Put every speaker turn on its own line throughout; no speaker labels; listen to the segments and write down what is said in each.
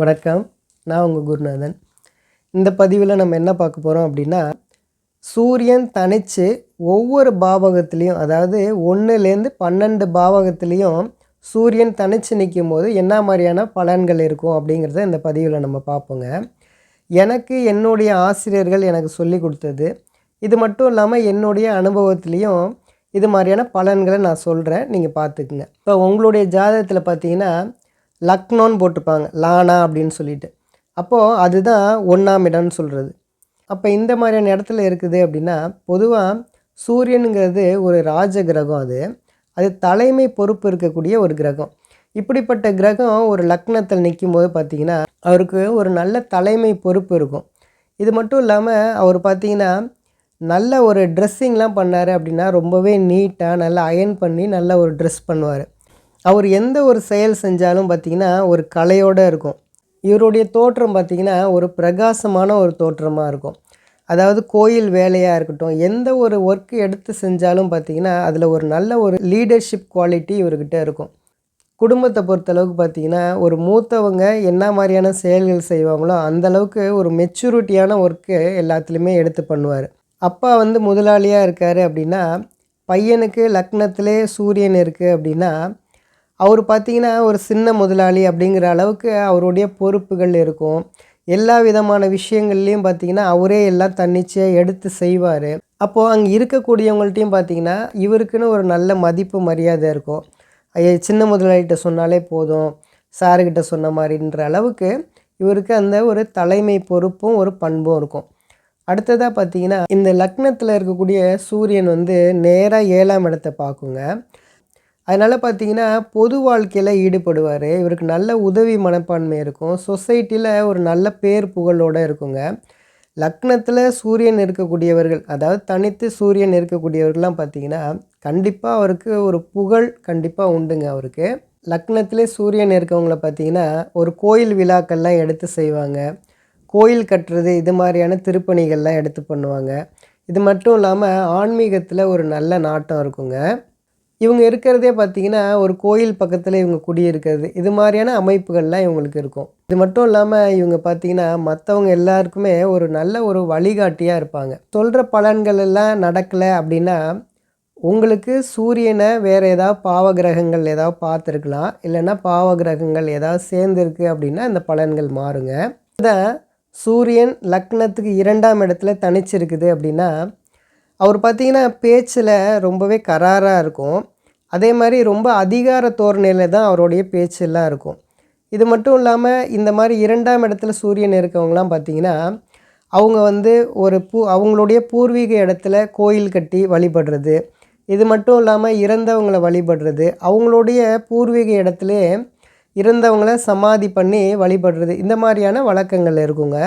வணக்கம். நான் உங்கள் குருநாதன். இந்த பதிவில் நம்ம என்ன பார்க்க போகிறோம் அப்படின்னா, சூரியன் தனித்து ஒவ்வொரு பாவகத்துலேயும், அதாவது 1லேருந்து 12 பாவகத்துலேயும் சூரியன் தனித்து நிற்கும் போது என்ன மாதிரியான பலன்கள் இருக்கும் அப்படிங்கிறத இந்த பதிவில் நம்ம பார்ப்போங்க. எனக்கு என்னுடைய ஆசிரியர்கள் எனக்கு சொல்லி கொடுத்தது, இது மட்டும் இல்லாமல் என்னுடைய அனுபவத்துலேயும் இது மாதிரியான பலன்களை நான் சொல்கிறேன், நீங்கள் பார்த்துக்குங்க. இப்போ உங்களுடைய ஜாதகத்தில் பார்த்தீங்கன்னா லக்னோன்னு போட்டிருப்பாங்க, லானா அப்படின்னு சொல்லிட்டு. அப்போது அதுதான் 1ஆம் இடம்னு சொல்கிறது. அப்போ இந்த மாதிரியான இடத்துல இருக்குது அப்படின்னா, பொதுவாக சூரியனுங்கிறது ஒரு ராஜ கிரகம். அது தலைமை பொறுப்பு இருக்கக்கூடிய ஒரு கிரகம். இப்படிப்பட்ட கிரகம் ஒரு லக்னத்தில் நிற்கும் போது பார்த்திங்கன்னா அவருக்கு ஒரு நல்ல தலைமை பொறுப்பு இருக்கும். இது மட்டும் இல்லாமல் அவர் பார்த்திங்கன்னா நல்ல ஒரு ட்ரெஸ்ஸிங்லாம் பண்ணார் அப்படின்னா ரொம்பவே நீட்டாக நல்லா அயர்ன் பண்ணி நல்ல ஒரு ட்ரெஸ் பண்ணுவார். அவர் எந்த ஒரு செயல் செஞ்சாலும் பார்த்திங்கன்னா ஒரு கலையோடு இருக்கும். இவருடைய தோற்றம் பார்த்திங்கன்னா ஒரு பிரகாசமான ஒரு தோற்றமாக இருக்கும். அதாவது கோயில் வேலையாக இருக்கட்டும், எந்த ஒரு ஒர்க்கு எடுத்து செஞ்சாலும் பார்த்திங்கன்னா அதில் ஒரு நல்ல ஒரு லீடர்ஷிப் குவாலிட்டி இவர்கிட்ட இருக்கும். குடும்பத்தை பொறுத்தளவுக்கு பார்த்திங்கன்னா ஒரு மூத்தவங்க என்ன மாதிரியான செயல்கள் செய்வாங்களோ அந்தளவுக்கு ஒரு மெச்சூரிட்டியான ஒர்க்கு எல்லாத்துலேயுமே எடுத்து பண்ணுவார். அப்பா முதலாளியாக இருக்கார் அப்படின்னா, பையனுக்கு லக்னத்திலே சூரியன் இருக்குது அப்படின்னா அவர் பார்த்திங்கன்னா ஒரு சின்ன முதலாளி அப்படிங்கிற அளவுக்கு அவருடைய பொறுப்புகள் இருக்கும். எல்லா விதமான விஷயங்கள்லேயும் பார்த்திங்கன்னா அவரே எல்லாம் தன்னிச்சையாக எடுத்து செய்வார். அப்போது அங்கே இருக்கக்கூடியவங்கள்ட்டையும் பார்த்திங்கன்னா இவருக்குன்னு ஒரு நல்ல மதிப்பு மரியாதை இருக்கும். சின்ன முதலாளிகிட்ட சொன்னாலே போதும், சாருக்கிட்ட சொன்ன மாதிரின்ற அளவுக்கு இவருக்கு அந்த ஒரு தலைமை பொறுப்பும் ஒரு பண்பும் இருக்கும். அடுத்ததாக பார்த்திங்கன்னா இந்த லக்னத்தில் இருக்கக்கூடிய சூரியன் நேராக 7ஆம் இடத்தை பார்க்குங்க. அதனால் பார்த்திங்கன்னா பொது வாழ்க்கையில் ஈடுபடுவார். இவருக்கு நல்ல உதவி மனப்பான்மை இருக்கும். சொசைட்டியில் ஒரு நல்ல பேர் புகழோடு இருக்குங்க. லக்னத்தில் சூரியன் இருக்கக்கூடியவர்கள், அதாவது தனித்து சூரியன் இருக்கக்கூடியவர்கள்லாம் பார்த்திங்கன்னா கண்டிப்பாக அவருக்கு ஒரு புகழ் கண்டிப்பாக உண்டுங்க. அவருக்கு லக்னத்திலே சூரியன் இருக்கவங்கள பார்த்திங்கன்னா ஒரு கோயில் விழாக்கள்லாம் எடுத்து செய்வாங்க. கோயில் கட்டுறது, இது மாதிரியான திருப்பணிகள்லாம் எடுத்து பண்ணுவாங்க. இது மட்டும் இல்லாமல் ஆன்மீகத்தில் ஒரு நல்ல நாட்டம் இருக்குங்க. இவங்க இருக்கிறதே பார்த்திங்கன்னா ஒரு கோயில் பக்கத்தில் இவங்க குடியிருக்கிறது, இது மாதிரியான அமைப்புகள்லாம் இவங்களுக்கு இருக்கும். இது மட்டும் இல்லாமல் இவங்க பார்த்திங்கன்னா மற்றவங்க எல்லாருக்குமே ஒரு நல்ல ஒரு வழிகாட்டியாக இருப்பாங்க. சொல்கிற பலன்கள் எல்லாம் நடக்கலை அப்படின்னா உங்களுக்கு சூரியனை வேறு ஏதாவது பாவகிரகங்கள் ஏதாவது பார்த்துருக்கலாம், இல்லைன்னா பாவகிரகங்கள் ஏதாவது சேர்ந்துருக்கு அப்படின்னா இந்த பலன்கள் மாறுங்க. இதான் சூரியன் லக்னத்துக்கு 2ஆம் இடத்துல தனிச்சிருக்குது அப்படின்னா அவர் பார்த்திங்கன்னா பேச்சில் ரொம்பவே கராராக இருக்கும். அதே மாதிரி ரொம்ப அதிகார தோரணையில் தான் அவருடைய பேச்செல்லாம் இருக்கும். இது மட்டும் இல்லாமல் இந்த மாதிரி 2ஆம் இடத்துல சூரியன் இருக்கவங்களாம் பார்த்திங்கன்னா அவங்க ஒரு அவங்களுடைய பூர்வீக இடத்துல கோயில் கட்டி வழிபடுறது, இது மட்டும் இல்லாமல் இறந்தவங்களை வழிபடுறது, அவங்களுடைய பூர்வீக இடத்துல இறந்தவங்களை சமாதி பண்ணி வழிபடுறது, இந்த மாதிரியான வழக்கங்கள் இருக்குங்க.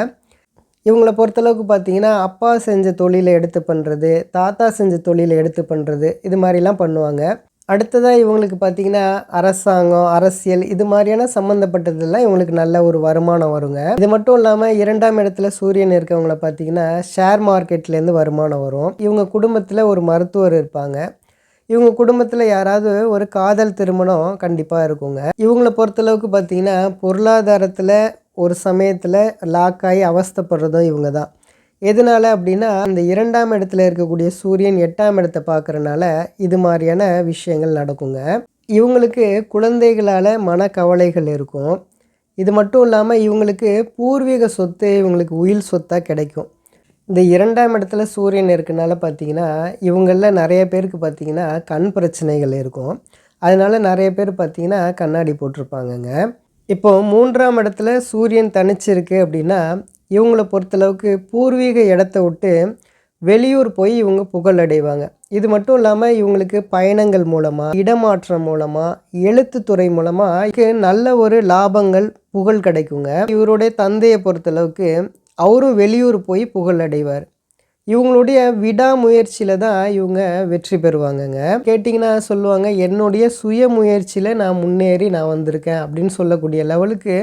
இவங்களை பொறுத்தளவுக்கு பார்த்திங்கன்னா அப்பா செஞ்ச தொழிலை எடுத்து பண்ணுறது, தாத்தா செஞ்ச தொழிலை எடுத்து பண்ணுறது, இது மாதிரிலாம் பண்ணுவாங்க. அடுத்ததாக இவங்களுக்கு பார்த்திங்கன்னா அரசாங்கம், அரசியல், இது மாதிரியான சம்மந்தப்பட்டதெல்லாம் இவங்களுக்கு நல்ல ஒரு வருமானம் வருங்க. இது மட்டும் இல்லாமல் 2ஆம் இடத்துல சூரியன் இருக்கவங்கள பார்த்திங்கன்னா ஷேர் மார்க்கெட்லேருந்து வருமானம் வரும். இவங்க குடும்பத்தில் ஒரு மருத்துவர் இருப்பாங்க. இவங்க குடும்பத்தில் யாராவது ஒரு காதல் திருமணம் கண்டிப்பாக இருக்குங்க. இவங்களை பொறுத்தளவுக்கு பார்த்திங்கன்னா பொருளாதாரத்தில் ஒரு சமயத்தில் லாக் ஆகி அவஸ்தைப்படுறதும் இவங்க தான். எதனால் அப்படின்னா அந்த 2ஆம் இடத்துல இருக்கக்கூடிய சூரியன் 8ஆம் இடத்தை பார்க்குறனால இது மாதிரியான விஷயங்கள் நடக்குங்க. இவங்களுக்கு குழந்தைகளால் மனக்கவலைகள் இருக்கும். இது மட்டும் இல்லாமல் இவங்களுக்கு பூர்வீக சொத்து இவங்களுக்கு உயில் சொத்தாக கிடைக்கும். இந்த 2ஆம் இடத்துல சூரியன் இருக்கனால பார்த்திங்கன்னா இவங்களில் நிறைய பேருக்கு பார்த்திங்கன்னா கண் பிரச்சனைகள் இருக்கும். அதனால் நிறைய பேர் பார்த்திங்கன்னா கண்ணாடி போட்டிருப்பாங்கங்க. இப்போது 3ஆம் இடத்துல சூரியன் தனிச்சிருக்கு அப்படின்னா இவங்களை பொறுத்தளவுக்கு பூர்வீக இடத்த விட்டு வெளியூர் போய் இவங்க புகழ் அடைவாங்க. இது மட்டும் இல்லாமல் இவங்களுக்கு பயணங்கள் மூலமாக, இடமாற்றம் மூலமாக, எழுத்துத்துறை மூலமாக நல்ல ஒரு லாபங்கள், புகழ் கிடைக்குங்க. இவருடைய தந்தையை பொறுத்தளவுக்கு அவரும் வெளியூர் போய் புகழ் அடைவார். இவங்களுடைய விடாமுயற்சியில் தான் இவங்க வெற்றி பெறுவாங்கங்க. கேட்டிங்கன்னா சொல்லுவாங்க, என்னுடைய சுய முயற்சியில் நான் முன்னேறி நான் வந்திருக்கேன் அப்படின்னு சொல்லக்கூடிய லெவலுக்கு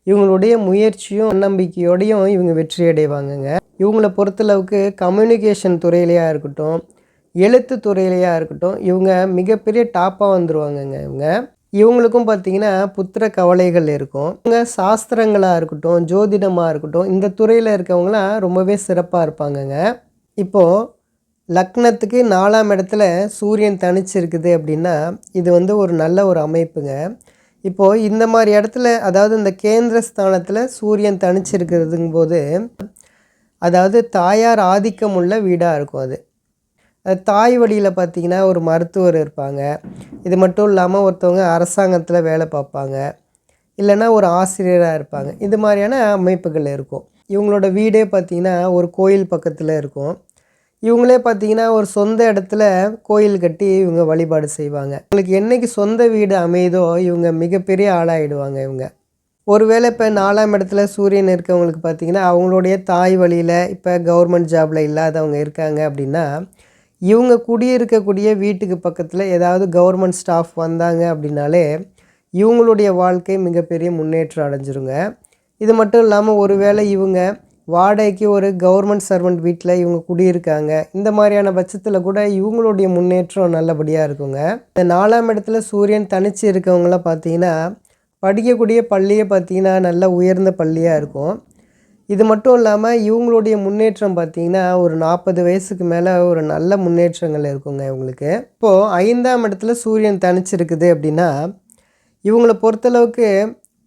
இவங்களுடைய முயற்சியும் நம்பிக்கையோடையும் இவங்க வெற்றி அடைவாங்கங்க. இவங்களை பொறுத்தளவுக்கு கம்யூனிகேஷன் துறையிலையாக இருக்கட்டும், எழுத்து துறையிலையாக இருக்கட்டும், இவங்க மிகப்பெரிய டாப்பாக வந்துடுவாங்கங்க. இவங்க இவங்களுக்கும் பார்த்திங்கன்னா புத்திர கவலைகள் இருக்கும். இவங்க சாஸ்திரங்களாக இருக்கட்டும், ஜோதிடமாக இருக்கட்டும், இந்த துறையில் இருக்கவங்களாம் ரொம்பவே சிறப்பாக இருப்பாங்கங்க. இப்போது லக்னத்துக்கு 4ஆம் இடத்துல சூரியன் தனிச்சிருக்குது அப்படின்னா இது வந்து ஒரு நல்ல ஒரு அமைப்புங்க. இப்போது இந்த மாதிரி இடத்துல, அதாவது இந்த கேந்திர ஸ்தானத்தில் சூரியன் தனிச்சிருக்கிறதுங்கும் போது, அதாவது தாயார் ஆதிக்கம் உள்ள வீடாக இருக்கும் அது. தாய் வழியில் பார்த்திங்கன்னா ஒரு மருத்துவர் இருப்பாங்க. இது மட்டும் இல்லாமல் ஒருத்தவங்க அரசாங்கத்தில் வேலை பார்ப்பாங்க, இல்லைன்னா ஒரு ஆசிரியராக இருப்பாங்க. இது மாதிரியான அமைப்புகள் இருக்கும். இவங்களோட வீடே பார்த்திங்கன்னா ஒரு கோயில் பக்கத்தில் இருக்கும். இவங்களே பார்த்திங்கன்னா ஒரு சொந்த இடத்துல கோயில் கட்டி இவங்க வழிபாடு செய்வாங்க. இவங்களுக்கு என்றைக்கு சொந்த வீடு அமையுதோ இவங்க மிகப்பெரிய ஆளாகிடுவாங்க. இவங்க ஒருவேளை இப்போ 4ஆம் இடத்துல சூரியன் இருக்கவங்களுக்கு பார்த்திங்கன்னா அவங்களுடைய தாய் வழியில் இப்போ கவர்மெண்ட் ஜாபில் இல்லாதவங்க இருக்காங்க அப்படின்னா, இவங்க குடியிருக்கக்கூடிய வீட்டுக்கு பக்கத்தில் ஏதாவது கவர்மெண்ட் ஸ்டாஃப் வந்தாங்க அப்படின்னாலே இவங்களுடைய வாழ்க்கை மிகப்பெரிய முன்னேற்றம் அடைஞ்சிருங்க. இது மட்டும் இல்லாமல் ஒருவேளை இவங்க வாடகைக்கு ஒரு கவர்மெண்ட் சர்வெண்ட் வீட்டில் இவங்க குடியிருக்காங்க, இந்த மாதிரியான பட்சத்தில் கூட இவங்களுடைய முன்னேற்றம் நல்லபடியாக இருக்குங்க. இந்த 4ஆம் இடத்துல சூரியன் தனித்து இருக்கவங்களாம் பார்த்திங்கன்னா படிக்கக்கூடிய பள்ளியே பார்த்திங்கன்னா நல்ல உயர்ந்த பள்ளியாக இருக்கும். இது மட்டும் இல்லாமல் இவங்களுடைய முன்னேற்றம் பார்த்திங்கன்னா ஒரு 40 வயசுக்கு மேலே ஒரு நல்ல முன்னேற்றங்கள் இருக்குங்க இவங்களுக்கு. இப்போது 5ஆம் இடத்துல சூரியன் தனிச்சிருக்குது அப்படின்னா இவங்களை பொறுத்தளவுக்கு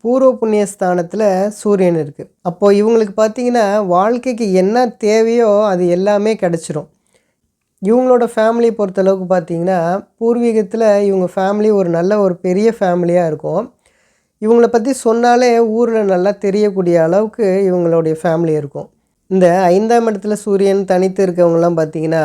பூர்வ புண்ணிய ஸ்தானத்தில் சூரியன் இருக்குது. அப்போது இவங்களுக்கு பார்த்திங்கன்னா வாழ்க்கைக்கு என்ன தேவையோ அது எல்லாமே கிடச்சிரும். இவங்களோட ஃபேமிலியை பொறுத்தளவுக்கு பார்த்திங்கன்னா பூர்வீகத்தில் இவங்க ஃபேமிலி ஒரு நல்ல ஒரு பெரிய ஃபேமிலியாக இருக்கும். இவங்கள பற்றி சொன்னாலே ஊரில் நல்லா தெரியக்கூடிய அளவுக்கு இவங்களுடைய ஃபேமிலி இருக்கும். இந்த 5ஆம் இடத்துல சூரியன் தனித்து இருக்கவங்களாம் பார்த்திங்கன்னா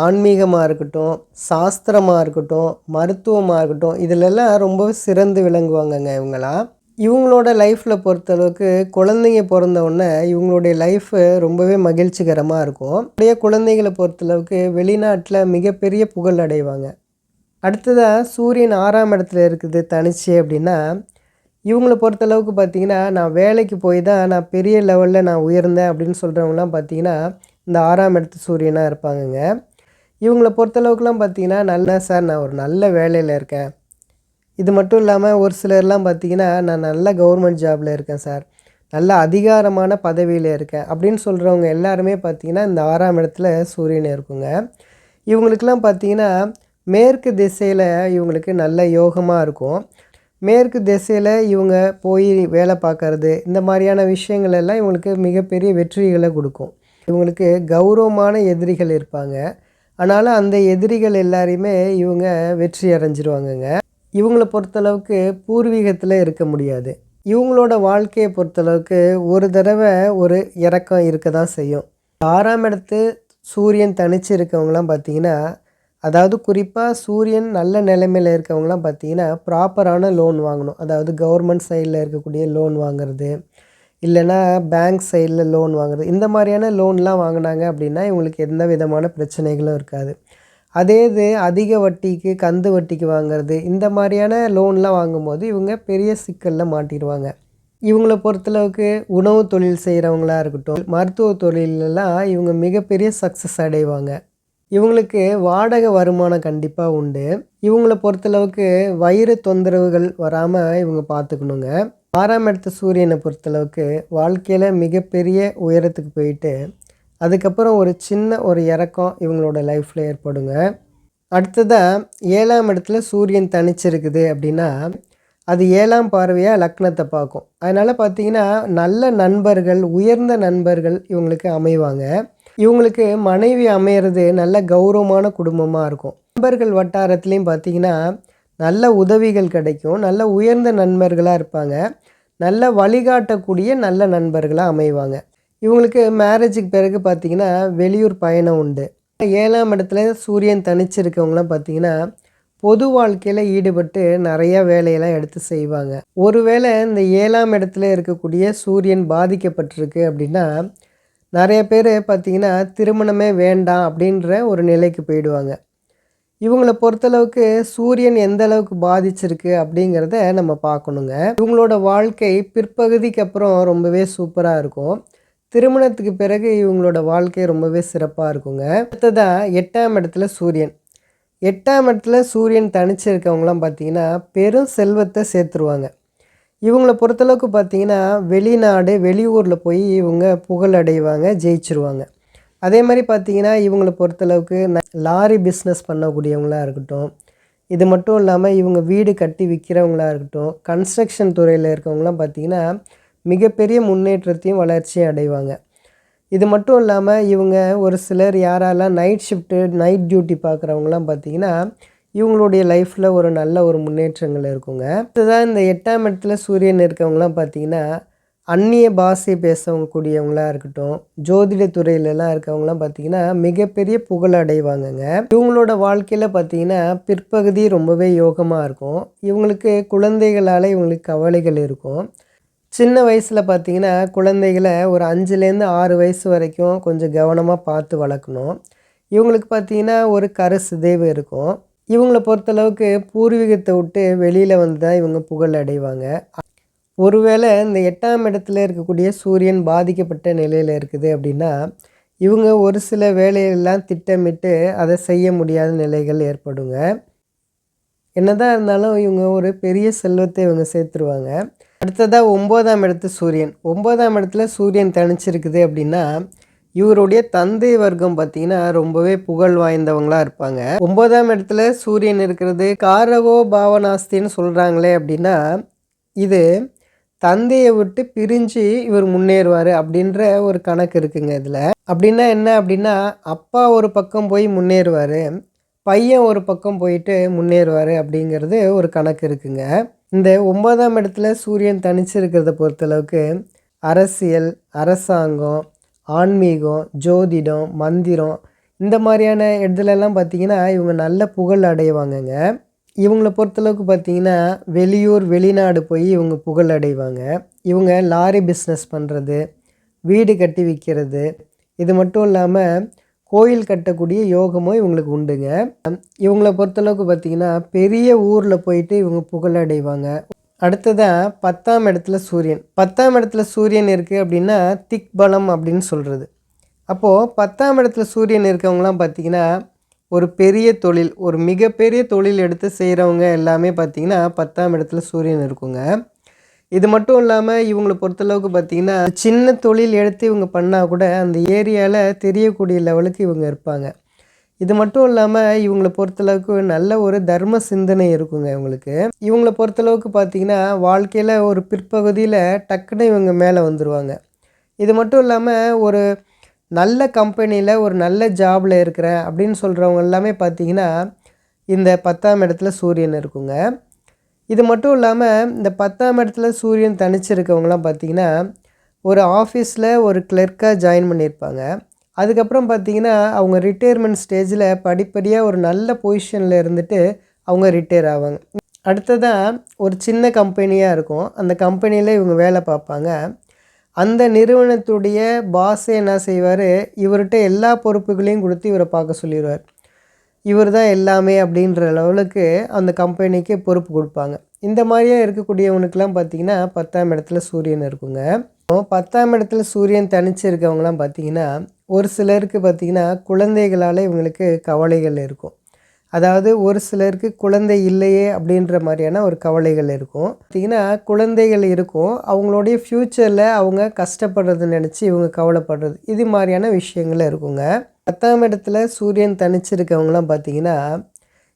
ஆன்மீகமாக இருக்கட்டும், சாஸ்திரமாக இருக்கட்டும், மருத்துவமாக இருக்கட்டும், இதிலெல்லாம் ரொம்பவே சிறந்து விளங்குவாங்கங்க இவங்களாம். இவங்களோட லைஃப்பில் பொறுத்தளவுக்கு குழந்தைங்க பிறந்தவுடனே இவங்களுடைய லைஃபு ரொம்பவே மகிழ்ச்சிகரமாக இருக்கும். அப்படியே குழந்தைகளை பொறுத்தளவுக்கு வெளிநாட்டில் மிகப்பெரிய புகழ் அடைவாங்க. அடுத்ததாக சூரியன் 6ஆம் இடத்துல இருக்குது தனிச்சு அப்படின்னா இவங்கள பொறுத்தளவுக்கு பார்த்திங்கன்னா நான் வேலைக்கு போய் தான் நான் பெரிய லெவலில் நான் உயர்ந்தேன் அப்படின்னு சொல்கிறவங்களாம் பார்த்திங்கன்னா இந்த 6ஆம் இடத்து சூரியனாக இருப்பாங்கங்க. இவங்கள பொறுத்தளவுக்குலாம் பார்த்திங்கன்னா நல்லா சார் நான் ஒரு நல்ல வேலையில் இருக்கேன், இது மட்டும் இல்லாமல் ஒரு சிலர்லாம் பார்த்திங்கன்னா நான் நல்ல கவர்மெண்ட் ஜாபில் இருக்கேன் சார், நல்ல அதிகாரமான பதவியில் இருக்கேன் அப்படின்னு சொல்கிறவங்க எல்லாருமே பார்த்திங்கன்னா இந்த 6ஆம் இடத்துல சூரியன் இருக்குங்க. இவங்களுக்கெல்லாம் பார்த்திங்கன்னா மேற்கு திசையில் இவங்களுக்கு நல்ல யோகமாக இருக்கும். மேற்கு திசையில் இவங்க போய் வேலை பார்க்கறது, இந்த மாதிரியான விஷயங்கள் எல்லாம் இவங்களுக்கு மிகப்பெரிய வெற்றிகளை கொடுக்கும். இவங்களுக்கு கௌரவமான எதிரிகள் இருப்பாங்க, ஆனாலும் அந்த எதிரிகள் எல்லாரையுமே இவங்க வெற்றி அடைஞ்சிருவாங்கங்க. இவங்கள பொறுத்தளவுக்கு பூர்வீகத்தில் இருக்க முடியாது. இவங்களோட வாழ்க்கையை பொறுத்தளவுக்கு ஒரு தடவை ஒரு இறக்கம் இருக்க தான் செய்யும். 6ஆம் இடத்து சூரியன் தனிச்சு இருக்கவங்களாம் பார்த்திங்கன்னா, அதாவது குறிப்பாக சூரியன் நல்ல நிலைமையில் இருக்கவங்களாம் பார்த்திங்கன்னா ப்ராப்பரான லோன் வாங்கணும். அதாவது கவர்மெண்ட் சைடில் இருக்கக்கூடிய லோன் வாங்குறது, இல்லைன்னா பேங்க் சைடில் லோன் வாங்குறது, இந்த மாதிரியான லோன்லாம் வாங்கினாங்க அப்படின்னா இவங்களுக்கு எந்த விதமான பிரச்சனைகளும் இருக்காது. அதே இது அதிக வட்டிக்கு கந்து வட்டிக்கு வாங்குறது, இந்த மாதிரியான லோன்லாம் வாங்கும்போது இவங்க பெரிய சிக்கலில் மாட்டிடுவாங்க. இவங்கள பொறுத்தளவுக்கு உணவு தொழில் செய்கிறவங்களா இருக்கட்டும், மருத்துவ தொழிலெல்லாம் இவங்க மிகப்பெரிய சக்ஸஸ் அடைவாங்க. இவங்களுக்கு வாடகை வருமானம் கண்டிப்பாக உண்டு. இவங்கள பொறுத்தளவுக்கு வயிறு தொந்தரவுகள் வராமல் இவங்க பார்த்துக்கணுங்க. 6ஆம் இடத்து சூரியனை பொறுத்தளவுக்கு வாழ்க்கையில் மிகப்பெரிய உயரத்துக்கு போயிட்டு அதுக்கப்புறம் ஒரு சின்ன ஒரு இறக்கம் இவங்களோட லைஃப்பில் ஏற்படுங்க. அடுத்ததாக 7ஆம் இடத்துல சூரியன் தனிச்சிருக்குது அப்படின்னா அது 7ஆம் பார்வையாக லக்னத்தை பார்க்கும். அதனால் பார்த்திங்கன்னா நல்ல நண்பர்கள், உயர்ந்த நண்பர்கள் இவங்களுக்கு அமைவாங்க. இவங்களுக்கு மனைவி அமையிறது நல்ல கௌரவமான குடும்பமாக இருக்கும். நண்பர்கள் வட்டாரத்துலேயும் பார்த்திங்கன்னா நல்ல உதவிகள் கிடைக்கும், நல்ல உயர்ந்த நண்பர்களாக இருப்பாங்க, நல்ல வழிகாட்டக்கூடிய நல்ல நண்பர்களாக அமைவாங்க. இவங்களுக்கு மேரேஜுக்கு பிறகு பார்த்திங்கன்னா வெளியூர் பயணம் உண்டு. 7ஆம் இடத்துல சூரியன் தனிச்சிருக்கவங்களாம் பார்த்திங்கன்னா பொது வாழ்க்கையில் ஈடுபட்டு நிறையா வேலையெல்லாம் எடுத்து செய்வாங்க. ஒருவேளை இந்த 7ஆம் இடத்துல இருக்கக்கூடிய சூரியன் பாதிக்கப்பட்டிருக்கு அப்படின்னா நிறைய பேர் பார்த்திங்கன்னா திருமணமே வேண்டாம் அப்படின்ற ஒரு நிலைக்கு போயிடுவாங்க. இவங்கள பொறுத்தளவுக்கு சூரியன் எந்த அளவுக்கு பாதிச்சிருக்கு அப்படிங்கிறத நம்ம பார்க்கணுங்க. இவங்களோட வாழ்க்கை பிற்பகுதிக்கு அப்புறம் ரொம்பவே சூப்பராக இருக்கும். திருமணத்துக்கு பிறகு இவங்களோட வாழ்க்கை ரொம்பவே சிறப்பாக இருக்குங்க. அடுத்ததாக 8ஆம் இடத்துல சூரியன். 8ஆம் இடத்துல சூரியன் தனிச்சு இருக்கவங்களாம் பார்த்திங்கன்னா பெரும் செல்வத்தை சேர்த்துருவாங்க. இவங்கள பொறுத்தளவுக்கு பார்த்திங்கன்னா வெளிநாடு வெளியூரில் போய் இவங்க புகழ் அடைவாங்க, ஜெயிச்சிருவாங்க. அதே மாதிரி பார்த்திங்கன்னா இவங்கள பொறுத்தளவுக்கு லாரி பிஸ்னஸ் பண்ணக்கூடியவங்களாக இருக்கட்டும், இது மட்டும் இல்லாமல் இவங்க வீடு கட்டி விற்கிறவங்களாக இருக்கட்டும், கன்ஸ்ட்ரக்ஷன் துறையில் இருக்கவங்களாம் பார்த்திங்கன்னா மிகப்பெரிய முன்னேற்றத்தையும் வளர்ச்சியும் அடைவாங்க. இது மட்டும் இல்லாமல் இவங்க ஒரு சிலர் யாரெல்லாம் நைட் ஷிஃப்ட்டு நைட் டியூட்டி பார்க்குறவங்களாம் பார்த்திங்கன்னா இவங்களுடைய லைஃப்பில் ஒரு நல்ல ஒரு முன்னேற்றங்கள் இருக்குங்க. இதுதான் இந்த 8ஆம் இடத்துல சூரியன் இருக்கவங்களாம் பார்த்திங்கன்னா அந்நிய பாஷை பேசக்கூடியவங்களாக இருக்கட்டும், ஜோதிட துறையிலலாம் இருக்கவங்களாம் பார்த்திங்கன்னா மிகப்பெரிய புகழ் அடைவாங்கங்க. இவங்களோட வாழ்க்கையில் பார்த்திங்கன்னா பிற்பகுதி ரொம்பவே யோகமாக இருக்கும். இவங்களுக்கு குழந்தைகளால் இவங்களுக்கு கவலைகள் இருக்கும். சின்ன வயசில் பார்த்திங்கன்னா குழந்தைகளை ஒரு 5லேருந்து 6 வயசு வரைக்கும் கொஞ்சம் கவனமாக பார்த்து வளர்க்கணும். இவங்களுக்கு பார்த்திங்கன்னா ஒரு சிதைவு இருக்கும். இவங்கள பொறுத்தளவுக்கு பூர்வீகத்தை விட்டு வெளியில் வந்து தான் இவங்க புகழ் அடைவாங்க. ஒருவேளை இந்த 8ஆம் இடத்துல இருக்கக்கூடிய சூரியன் பாதிக்கப்பட்ட நிலையில் இருக்குது அப்படின்னா இவங்க ஒரு சில வேலையெல்லாம் திட்டமிட்டு அதை செய்ய முடியாத நிலைகள் ஏற்படுங்க. என்னதான் இருந்தாலும் இவங்க ஒரு பெரிய செல்வத்தை இவங்க சேர்த்துருவாங்க. அடுத்ததாக 9ஆம் இடத்து சூரியன். 9ஆம் இடத்துல சூரியன் தனிச்சிருக்குது அப்படின்னா இவருடைய தந்தை வர்க்கம் பார்த்திங்கன்னா ரொம்பவே புகழ் வாய்ந்தவங்களாக இருப்பாங்க. 9ஆம் இடத்துல சூரியன் இருக்கிறது காரகோ பாவனாஸ்தின்னு சொல்கிறாங்களே அப்படின்னா இது தந்தையை விட்டு பிரிஞ்சு இவர் முன்னேறுவார் அப்படின்ற ஒரு கணக்கு இருக்குங்க இதில். அப்படின்னா என்ன அப்படின்னா அப்பா ஒரு பக்கம் போய் முன்னேறுவார், பையன் ஒரு பக்கம் போயிட்டு முன்னேறுவார் அப்படிங்கிறது ஒரு கணக்கு இருக்குங்க. இந்த 9ஆம் இடத்துல சூரியன் தனிச்சு இருக்கிறத பொறுத்தளவுக்கு அரசியல், அரசாங்கம், ஆன்மீகம், ஜோதிடம், மந்திரம் இந்த மாதிரியான இடத்துலலாம் பார்த்திங்கன்னா இவங்க நல்ல புகழ் அடைவாங்கங்க. இவங்கள பொறுத்தளவுக்கு பார்த்திங்கன்னா வெளியூர் வெளிநாடு போய் இவங்க புகழ் அடைவாங்க. இவங்க லாரி பிஸ்னஸ் பண்ணுறது, வீடு கட்டி விற்கிறது, இது மட்டும் இல்லாமல் கோயில் கட்டக்கூடிய யோகமும் இவங்களுக்கு உண்டுங்க. இவங்கள பொறுத்தளவுக்கு பார்த்திங்கன்னா பெரிய ஊரில் போயிட்டு இவங்க புகழ் அடைவாங்க. அடுத்ததாக 10ஆம் இடத்துல சூரியன். 10ஆம் இடத்துல சூரியன் இருக்குது அப்படின்னா திக்பலம் அப்படின்னு சொல்கிறது. அப்போது 10ஆம் இடத்துல சூரியன் இருக்கவங்களாம் பார்த்திங்கன்னா ஒரு பெரிய தொழில், ஒரு மிகப்பெரிய தொழில் எடுத்து செய்கிறவங்க எல்லாமே பார்த்திங்கன்னா 10ஆம் இடத்துல சூரியன் இருக்குங்க. இது மட்டும் இல்லாமல் இவங்களை பொறுத்தளவுக்கு பார்த்திங்கன்னா சின்ன தொழில் எடுத்து இவங்க பண்ணால் கூட அந்த ஏரியாவில் தெரியக்கூடிய லெவலுக்கு இவங்க இருப்பாங்க. இது மட்டும் இல்லாமல் இவங்களை பொறுத்தளவுக்கு நல்ல ஒரு தர்ம சிந்தனை இருக்குங்க இவங்களுக்கு. இவங்களை பொறுத்தளவுக்கு பார்த்திங்கன்னா வாழ்க்கையில் ஒரு பிற்பகுதியில் டக்குன்னு இவங்க மேலே வந்துடுவாங்க. இது மட்டும் இல்லாமல் ஒரு நல்ல கம்பெனியில் ஒரு நல்ல ஜாபில் இருக்கிறேன் அப்படின்னு சொல்கிறவங்க எல்லாமே பார்த்திங்கன்னா இந்த 10ஆம் இடத்துல சூரியன் இருக்குங்க. இது மட்டும் இல்லாமல் இந்த 10ஆம் இடத்துல சூரியன் தனிச்சிருக்கவங்களாம் பார்த்திங்கன்னா ஒரு ஆஃபீஸில் ஒரு கிளர்க்காக ஜாயின் பண்ணியிருப்பாங்க. அதுக்கப்புறம் பார்த்திங்கன்னா அவங்க ரிட்டையர்மெண்ட் ஸ்டேஜில் படிப்படியாக ஒரு நல்ல பொசிஷனில் இருந்துட்டு அவங்க ரிட்டையர் ஆவாங்க. அடுத்ததாக ஒரு சின்ன கம்பெனியாக இருக்கும், அந்த கம்பெனியில் இவங்க வேலை பார்ப்பாங்க. அந்த நிறுவனத்துடைய பாஸே என்ன செய்வார், இவர்கிட்ட எல்லா பொறுப்புகளையும் கொடுத்து இவரை பார்க்க சொல்லிடுவார். இவர் தான் எல்லாமே அப்படின்ற லெவலுக்கு அந்த கம்பெனிக்கு பொறுப்பு கொடுப்பாங்க. இந்த மாதிரியே இருக்கக்கூடியவனுக்கெலாம் பார்த்திங்கன்னா 10ஆம் இடத்துல சூரியன் இருக்குங்க. 10ஆம் இடத்துல சூரியன் தனிச்சு இருக்கவங்களாம் பார்த்திங்கன்னா ஒரு சிலருக்கு பார்த்திங்கன்னா குழந்தைகளால் இவங்களுக்கு கவலைகள் இருக்கும். அதாவது ஒரு சிலருக்கு குழந்தை இல்லையே அப்படின்ற மாதிரியான ஒரு கவலைகள் இருக்கும். பார்த்திங்கன்னா குழந்தைகள் இருக்கும், அவங்களுடைய ஃப்யூச்சரில் அவங்க கஷ்டப்படுறது நினச்சி இவங்க கவலைப்படுறது, இது மாதிரியான விஷயங்கள் இருக்குங்க. 10ஆம் இடத்துல சூரியன் தனிச்சிருக்கவங்களாம் பார்த்திங்கன்னா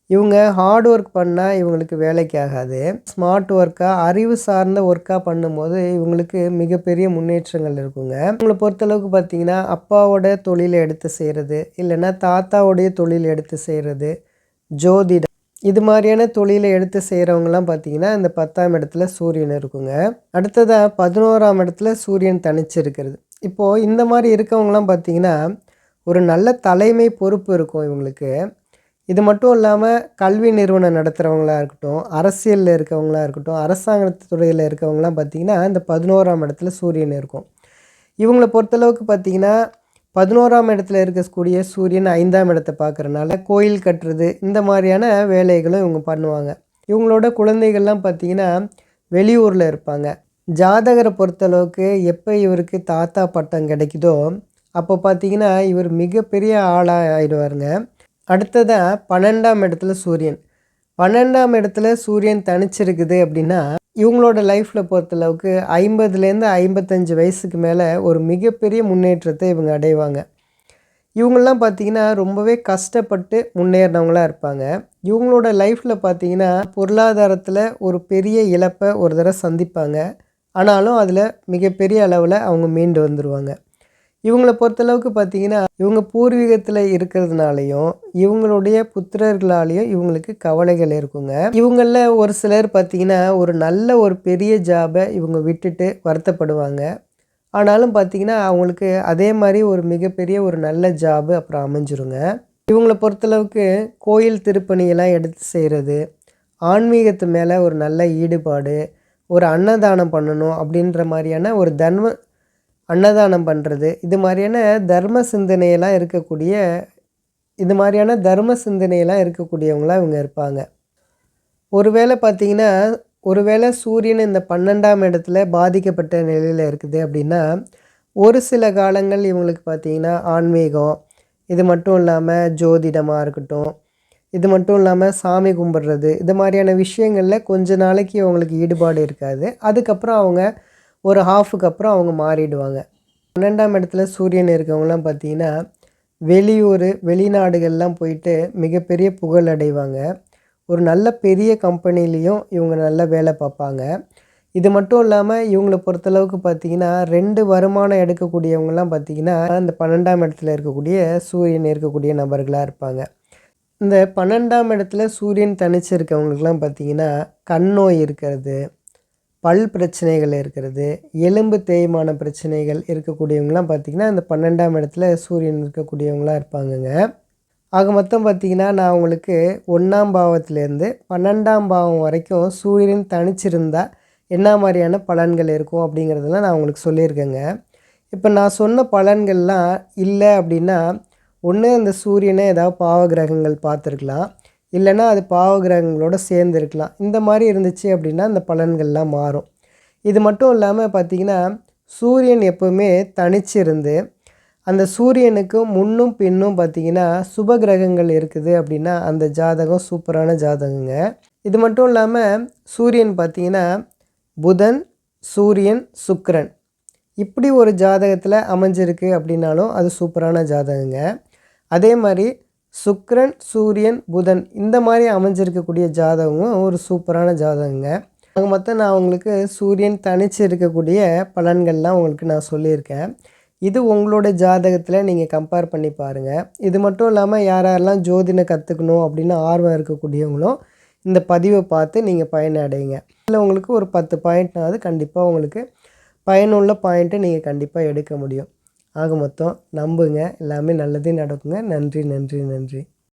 இவங்க ஹார்ட் ஒர்க் பண்ணால் இவங்களுக்கு வேலைக்கு ஆகாது. ஸ்மார்ட் ஒர்க்காக அறிவு சார்ந்த ஒர்க்காக பண்ணும்போது இவங்களுக்கு மிகப்பெரிய முன்னேற்றங்கள் இருக்குங்க. இவங்களை பொறுத்தளவுக்கு பார்த்திங்கன்னா அப்பாவோட தொழிலை எடுத்து செய்கிறது, இல்லைன்னா தாத்தாவோடைய தொழில் எடுத்து செய்கிறது, ஜோதிடம், இது மாதிரியான தொழிலை எடுத்து செய்கிறவங்களாம் பார்த்திங்கன்னா இந்த 10ஆம் இடத்துல சூரியன் இருக்குங்க. அடுத்ததாக 11ஆம் இடத்துல சூரியன் தனிச்சு இருக்கிறது. இப்போது இந்த மாதிரி இருக்கவங்களாம் பார்த்திங்கன்னா ஒரு நல்ல தலைமை பொறுப்பு இருக்கும் இவங்களுக்கு. இது மட்டும் இல்லாமல் கல்வி நிறுவனம் நடத்துகிறவங்களாக இருக்கட்டும், அரசியலில் இருக்கவங்களாக இருக்கட்டும், அரசாங்கத்து துறையில் இருக்கவங்களாம் பார்த்திங்கன்னா இந்த 11ஆம் இடத்துல சூரியன் இருக்கும். இவங்களை பொறுத்தளவுக்கு பார்த்திங்கன்னா 11ஆம் இடத்துல இருக்கக்கூடிய சூரியன் 5ஆம் இடத்தை பார்க்குறனால கோயில் கட்டுறது இந்த மாதிரியான வேலைகளும் இவங்க பண்ணுவாங்க. இவங்களோட குழந்தைகள்லாம் பார்த்திங்கன்னா வெளியூரில் இருப்பாங்க. ஜாதகரை பொறுத்தளவுக்கு எப்போ இவருக்கு தாத்தா பட்டம் கிடைக்குதோ அப்போ பார்த்திங்கன்னா இவர் மிகப்பெரிய ஆளாக ஆகிடுவாருங்க. அடுத்ததாக 12ஆம் இடத்துல சூரியன். 12ஆம் இடத்துல சூரியன் தனிச்சிருக்குது அப்படின்னா இவங்களோட லைஃப்பில் பொறுத்தளவுக்கு 50லேருந்து 55 வயசுக்கு மேலே ஒரு மிகப்பெரிய முன்னேற்றத்தை இவங்க அடைவாங்க. இவங்களாம் பார்த்திங்கன்னா ரொம்பவே கஷ்டப்பட்டு முன்னேறினவங்களாக இருப்பாங்க. இவங்களோட லைஃப்பில் பார்த்திங்கன்னா பொருளாதாரத்தில் ஒரு பெரிய இழப்பை ஒரு தடவை சந்திப்பாங்க. ஆனாலும் அதில் மிகப்பெரிய அளவில் அவங்க மீண்டு வந்துடுவாங்க. இவங்கள பொறுத்தளவுக்கு பார்த்திங்கன்னா இவங்க பூர்வீகத்தில் இருக்கிறதுனாலையும் இவங்களுடைய புத்திரர்களாலேயும் இவங்களுக்கு கவலைகள் இருக்குங்க. இவங்களில் ஒரு சிலர் பார்த்திங்கன்னா ஒரு பெரிய ஜாபை இவங்க விட்டுட்டு வருத்தப்படுவாங்க. ஆனாலும் பார்த்திங்கன்னா அவங்களுக்கு அதே மாதிரி ஒரு மிகப்பெரிய ஒரு நல்ல ஜாபு அப்புறம் அமைஞ்சிருங்க. இவங்கள பொறுத்தளவுக்கு கோயில் திருப்பணியெல்லாம் எடுத்து செய்கிறது, ஆன்மீகத்து மேலே ஒரு நல்ல ஈடுபாடு, ஒரு அன்னதானம் பண்ணணும் அப்படின்ற மாதிரியான ஒரு அன்னதானம் பண்ணுறது, இது மாதிரியான தர்ம சிந்தனையெல்லாம் இருக்கக்கூடியவங்களாக இவங்க இருப்பாங்க. ஒருவேளை சூரியன் இந்த 12ஆம் இடத்துல பாதிக்கப்பட்ட நிலையில் இருக்குது அப்படின்னா ஒரு சில காலங்கள் இவங்களுக்கு பார்த்திங்கன்னா ஆன்மீகம், இது மட்டும் இல்லாமல் ஜோதிடமாக இருக்கட்டும், இது மட்டும் இல்லாமல் சாமி கும்பிட்றது, இது மாதிரியான விஷயங்களில் கொஞ்ச நாளைக்கு அவங்களுக்கு ஈடுபாடு இருக்காது. அதுக்கப்புறம் அவங்க ஒரு ஹாஃபுக்கு அப்புறம் அவங்க மாறிடுவாங்க. 12ஆம் இடத்துல சூரியன் இருக்கவங்களாம் பார்த்திங்கன்னா வெளிநாடுகள்லாம் போயிட்டு மிகப்பெரிய புகழ் அடைவாங்க. ஒரு நல்ல பெரிய கம்பெனிலையும் இவங்க நல்ல வேலை பார்ப்பாங்க. இது மட்டும் இல்லாமல் இவங்கள பொறுத்தளவுக்கு பார்த்திங்கன்னா 2 வருமானம் எடுக்கக்கூடியவங்கலாம் பார்த்திங்கன்னா இந்த 12ஆம் இடத்துல இருக்கக்கூடிய சூரியன் இருக்கக்கூடிய நபர்களாக இருப்பாங்க. இந்த 12ஆம் இடத்துல சூரியன் தனிச்சிருக்கவங்களுக்குலாம் பார்த்திங்கன்னா கண் நோய் இருக்கிறது, பல் பிரச்சனைகள் இருக்கிறது, எலும்பு தேய்மான பிரச்சனைகள் இருக்கக்கூடியவங்களாம் பார்த்திங்கன்னா இந்த 12ஆம் இடத்துல சூரியன் இருக்கக்கூடியவங்களாக இருப்பாங்கங்க. ஆக மொத்தம் பார்த்திங்கன்னா நான் உங்களுக்கு 1ஆம் பாவத்திலேருந்து 12ஆம் பாவம் வரைக்கும் சூரியன் தனிச்சிருந்தால் என்ன மாதிரியான பலன்கள் இருக்கும் அப்படிங்கிறதெல்லாம் நான் உங்களுக்கு சொல்லியிருக்கேங்க. இப்போ நான் சொன்ன பலன்கள்லாம் இல்லை அப்படின்னா ஒன்று அந்த சூரியனை ஏதாவது பாவ கிரகங்கள் பார்த்துருக்கலாம், இல்லைன்னா அது பாவ கிரகங்களோட சேர்ந்து இருக்கலாம். இந்த மாதிரி இருந்துச்சு அப்படின்னா இந்த பலன்கள்லாம் மாறும். இது மட்டும் இல்லாமல் பார்த்திங்கன்னா சூரியன் எப்போவுமே தனிச்சிருந்து அந்த சூரியனுக்கு முன்னும் பின்னும் பார்த்திங்கன்னா சுப கிரகங்கள் இருக்குது அப்படின்னா அந்த ஜாதகம் சூப்பரான ஜாதகங்க. இது மட்டும் இல்லாமல் சூரியன் பார்த்திங்கன்னா புதன், சூரியன், சுக்கிரன் இப்படி ஒரு ஜாதகத்தில் அமைஞ்சிருக்கு அப்படின்னாலும் அது சூப்பரான ஜாதகங்க. அதே மாதிரி சுக்கிரன், சூரியன், புதன் இந்த மாதிரி அமைஞ்சிருக்கக்கூடிய ஜாதகமும் ஒரு சூப்பரான ஜாதகங்க. ஆக மொத்தம் நான் உங்களுக்கு சூரியன் தனிச்சு இருக்கக்கூடிய பலன்கள்லாம் உங்களுக்கு நான் சொல்லியிருக்கேன். இது உங்களோட ஜாதகத்தில் நீங்கள் கம்பேர் பண்ணி பாருங்கள். இது மட்டும் இல்லாமல் யாரெல்லாம் ஜோதிடம் கற்றுக்கணும் அப்படின்னு ஆர்வம் இருக்கக்கூடியவங்களும் இந்த பதிவை பார்த்து நீங்கள் பயனடைங்க. இல்லை உங்களுக்கு ஒரு 10 பாயிண்ட்னாவது கண்டிப்பாக உங்களுக்கு பயனுள்ள பாயிண்ட்டை நீங்கள் கண்டிப்பாக எடுக்க முடியும். ஆக மொத்தம் நம்புங்க, எல்லாமே நல்லதே நடக்குங்க. நன்றி நன்றி நன்றி.